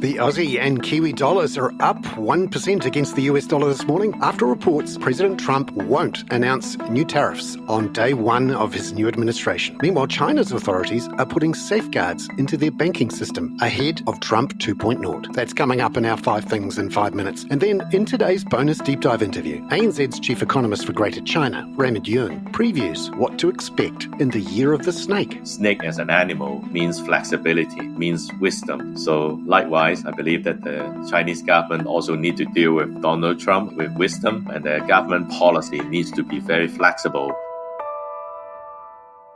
The Aussie and Kiwi dollars are up 1% against the US dollar this morning after reports President Trump won't announce new tariffs on day one of his new administration. Meanwhile, China's authorities are putting safeguards into their banking system ahead of Trump 2.0. That's coming up in our 5 Things in 5 minutes. And then in today's bonus deep dive interview, ANZ's chief economist for Greater China, Raymond Yeung, previews what to expect in the year of the snake. Snake as an animal means flexibility, means wisdom. So likewise, I believe that the Chinese government also need to deal with Donald Trump with wisdom, and their government policy needs to be very flexible.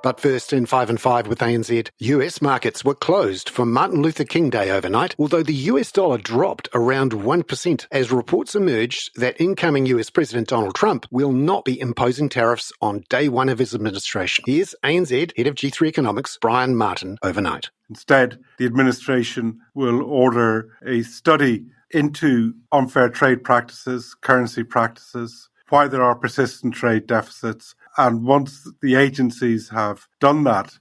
But first, in 5 and 5 with ANZ, US markets were closed for Martin Luther King Day overnight, although the US dollar dropped around 1% as reports emerged that incoming US President Donald Trump will not be imposing tariffs on day one of his administration. Here's ANZ Head of G3 Economics, Brian Martin, overnight. Instead, the administration will order a study into unfair trade practices, currency practices, why there are persistent trade deficits. And once the agencies have done that,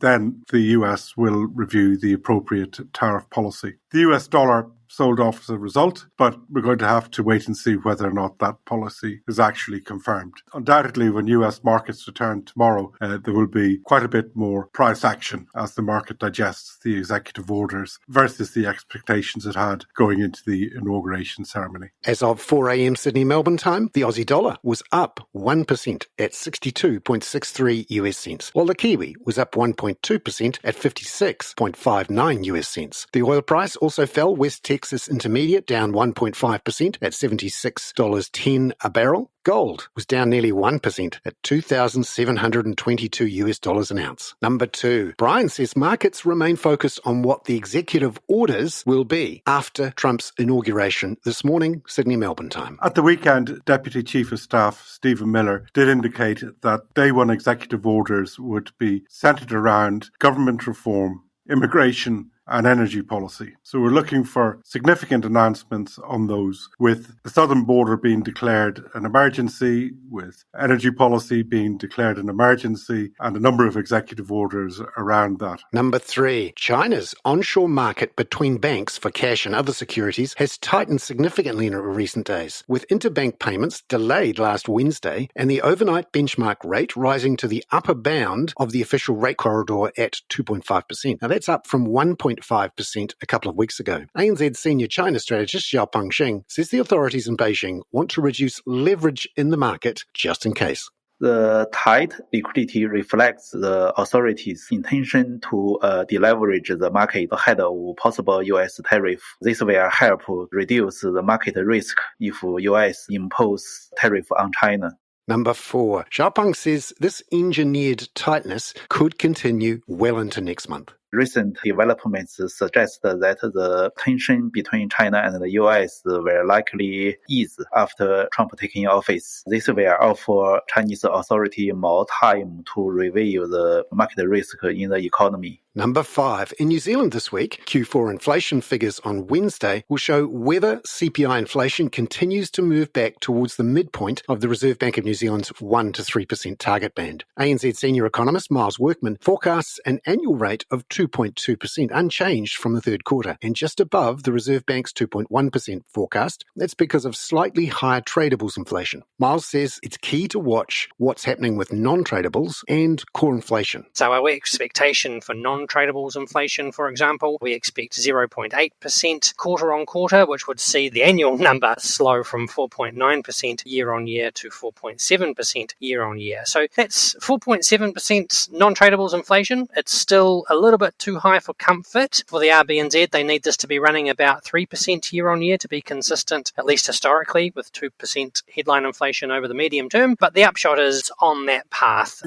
then the US will review the appropriate tariff policy. The US dollar sold off as a result, but we're going to have to wait and see whether or not that policy is actually confirmed. Undoubtedly, when US markets return tomorrow, there will be quite a bit more price action as the market digests the executive orders versus the expectations it had going into the inauguration ceremony. As of 4 a.m. Sydney Melbourne time, the Aussie dollar was up 1% at 62.63 US cents, while the Kiwi was up 1.2% at 56.59 US cents. The oil price also fell. West Texas Intermediate down 1.5% at $76.10 a barrel. Gold was down nearly 1% at $2,722 an ounce. Number 2, Brian says markets remain focused on what the executive orders will be after Trump's inauguration this morning, Sydney Melbourne time. At the weekend, Deputy Chief of Staff Stephen Miller did indicate that day one executive orders would be centred around government reform, immigration and energy policy. So we're looking for significant announcements on those, with the southern border being declared an emergency, with energy policy being declared an emergency, and a number of executive orders around that. Number 3, China's onshore market between banks for cash and other securities has tightened significantly in recent days, with interbank payments delayed last Wednesday and the overnight benchmark rate rising to the upper bound of the official rate corridor at 2.5%. Now that's up from 1.5% a couple of weeks ago. ANZ senior China strategist Xiaopeng Xing says the authorities in Beijing want to reduce leverage in the market just in case. The tight liquidity reflects the authorities' intention to deleverage the market ahead of possible U.S. tariff. This will help reduce the market risk if U.S. impose tariff on China. Number 4, Xiaopeng says this engineered tightness could continue well into next month. Recent developments suggest that the tension between China and the U.S. will likely ease after Trump taking office. This will offer Chinese authorities more time to review the market risk in the economy. Number 5, in New Zealand this week, Q4 inflation figures on Wednesday will show whether CPI inflation continues to move back towards the midpoint of the Reserve Bank of New Zealand's 1 to 3% target band. ANZ senior economist Miles Workman forecasts an annual rate of 2.2%, unchanged from the third quarter, and just above the Reserve Bank's 2.1% forecast. That's because of slightly higher tradables inflation. Miles says it's key to watch what's happening with non-tradables and core inflation. So our expectation for non-tradables inflation, for example, we expect 0.8% quarter on quarter, which would see the annual number slow from 4.9% year on year to 4.7% year on year. So that's 4.7% non-tradables inflation. It's still a little bit too high for comfort. For the RBNZ, they need this to be running about 3% year on year to be consistent, at least historically, with 2% headline inflation over the medium term. But the upshot is on that path.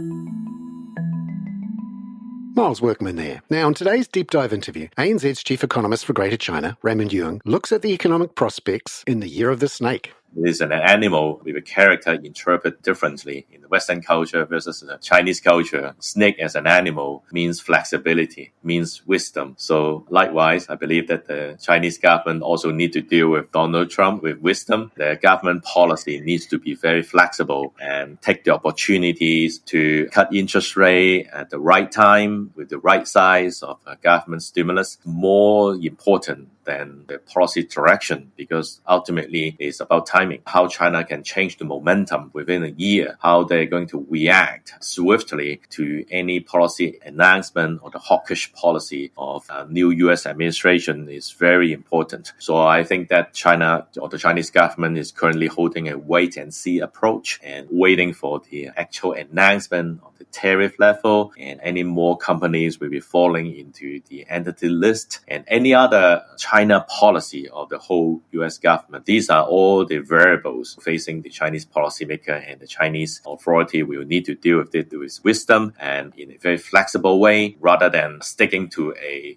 Miles Workman there. Now, in today's deep dive interview, ANZ's chief economist for Greater China, Raymond Yeung, looks at the economic prospects in the year of the snake. It is an animal with a character interpreted differently in the Western culture versus the Chinese culture. Snake as an animal means flexibility, means wisdom. So likewise, I believe that the Chinese government also need to deal with Donald Trump with wisdom. Their government policy needs to be very flexible and take the opportunities to cut interest rate at the right time with the right size of government stimulus. More important than the policy direction, because ultimately it's about timing. How China can change the momentum within a year, how they're going to react swiftly to any policy announcement or the hawkish policy of a new US administration is very important. So I think that China or the Chinese government is currently holding a wait and see approach and waiting for the actual announcement of the tariff level, and any more companies will be falling into the entity list, and any other China policy of the whole US government. These are all the variables facing the Chinese policymaker, and the Chinese authority will need to deal with it with wisdom and in a very flexible way, rather than sticking to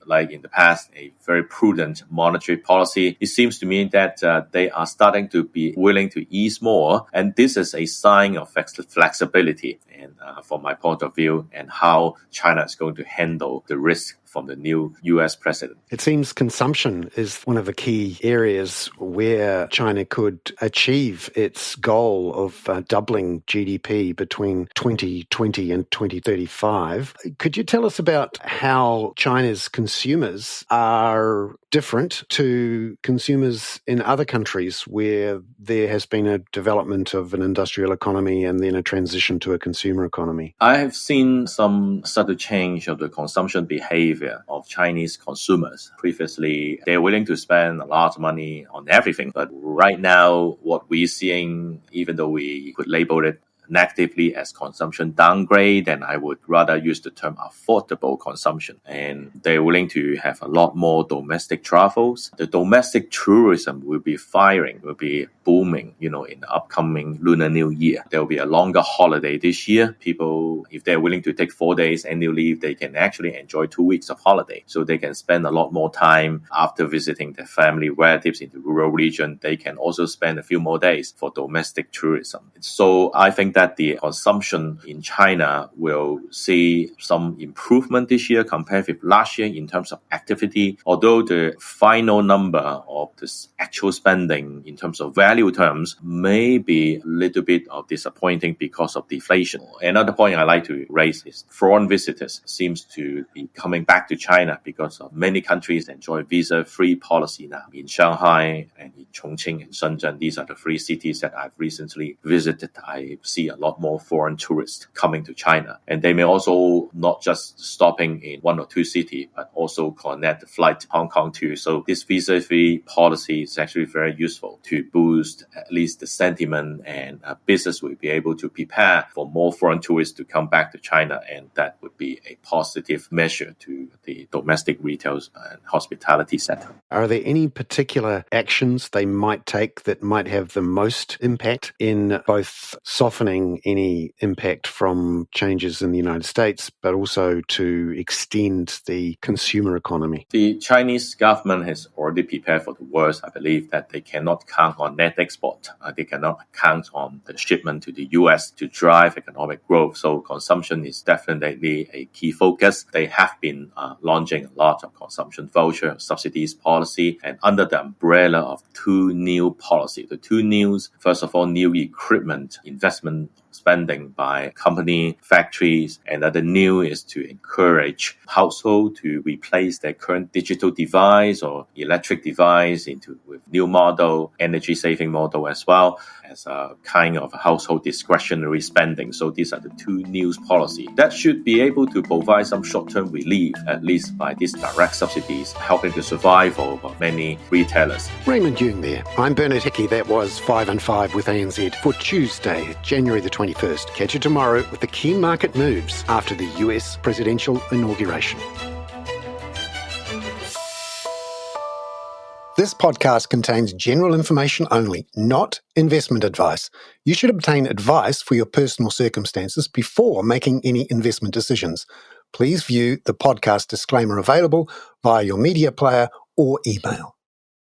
like in the past, a very prudent monetary policy. It seems to me that they are starting to be willing to ease more, and this is a sign of flexibility, and from my point of view, and how China is going to handle the risk from the new US president. It seems consumption is one of the key areas where China could achieve its goal of doubling GDP between 2020 and 2035. Could you tell us about how China's consumers are different to consumers in other countries where there has been a development of an industrial economy and then a transition to a consumer economy? I have seen some subtle change of the consumption behavior of Chinese consumers. Previously, they're willing to spend a lot of money on everything, but right now, what we're seeing, even though we could label it negatively as consumption downgrade, and I would rather use the term affordable consumption. And they're willing to have a lot more domestic travels. The domestic tourism will be firing, will be booming, in the upcoming Lunar New Year. There will be a longer holiday this year. People, if they're willing to take 4 days annual leave, they can actually enjoy 2 weeks of holiday. So they can spend a lot more time after visiting their family, relatives in the rural region. They can also spend a few more days for domestic tourism. So I think that the consumption in China will see some improvement this year compared with last year in terms of activity, although the final number of this actual spending in terms of value terms may be a little bit of disappointing because of deflation. Another point I like to raise is foreign visitors seems to be coming back to China because of many countries enjoy visa-free policy now. In Shanghai and in Chongqing and Shenzhen, these are the 3 cities that I've recently visited. I see a lot more foreign tourists coming to China. And they may also not just stopping in 1 or 2 cities, but also connect the flight to Hong Kong too. So this visa-free policy is actually very useful to boost at least the sentiment, and business will be able to prepare for more foreign tourists to come back to China. And that would be a positive measure to the domestic retail and hospitality sector. Are there any particular actions they might take that might have the most impact in both softening any impact from changes in the United States, but also to extend the consumer economy? The Chinese government has already prepared for the worst. I believe that they cannot count on net export. They cannot count on the shipment to the US to drive economic growth. So consumption is definitely a key focus. They have been launching a lot of consumption voucher subsidies policy, and under the umbrella of 2 new policies. The 2 news, first of all, new equipment investment spending by company, factories, and the new is to encourage households to replace their current digital device or electric device with new model, energy saving model as well as a kind of household discretionary spending. So these are the 2 news policy that should be able to provide some short-term relief, at least by these direct subsidies, helping the survival of many retailers. Raymond Yeung there. I'm Bernard Hickey. That was 5 and 5 with ANZ for Tuesday, January the 21st. Catch you tomorrow with the key market moves after the US presidential inauguration. This podcast contains general information only, not investment advice. You should obtain advice for your personal circumstances before making any investment decisions. Please view the podcast disclaimer available via your media player or email.